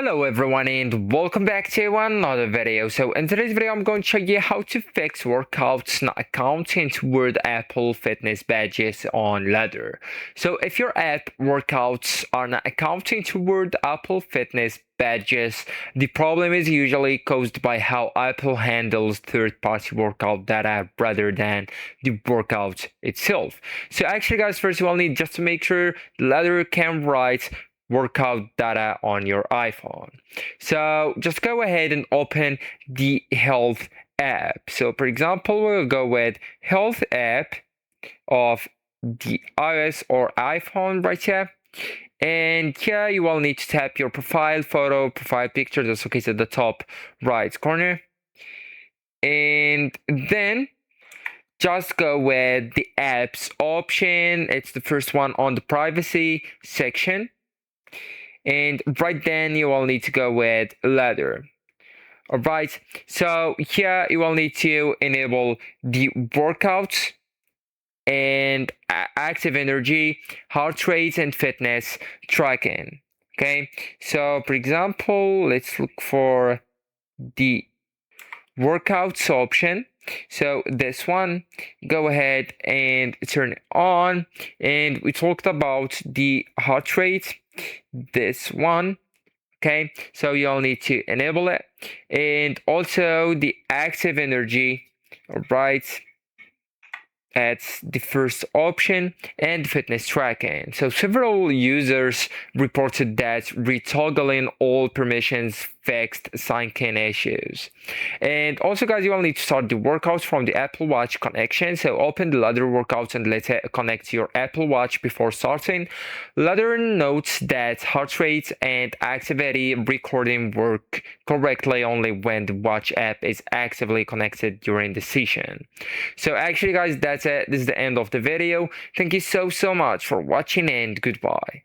Hello everyone and welcome back to another video. So in today's video I'm going to show you how to fix workouts not accounting toward Apple Fitness badges on Ladder. So if your app workouts are not accounting toward Apple Fitness badges, the problem is usually caused by how Apple handles third-party workout data rather than the workout itself. So actually guys, first you will need just to make sure Ladder can write workout data on your iPhone. So just go ahead and open the Health app. So for example, we'll go with Health app of the iOS or iPhone right here. And here you will need to tap your profile photo, profile picture that's located at the top right corner. And then just go with the apps option. It's the first one on the privacy section. And right then you will need to go with Ladder. Alright, so here you will need to enable the workouts and active energy, heart rate, and fitness tracking. Okay, so for example, let's look for the workouts option. So this one, go ahead and turn it on. And we talked about the heart rate, this one. Okay, so you'll need to enable it, and also the active energy. All right, that's the first option, and fitness tracking. So several users reported that retoggling all permissions fixed sync-in issues. And also guys, you will need to start the workouts from the Apple Watch connection. So open the Ladder workouts and let it connect to your Apple Watch before starting. Ladder notes that heart rate and activity recording work correctly only when the watch app is actively connected during the session. So actually guys, that's it. This is the end of the video. Thank you so much for watching and goodbye.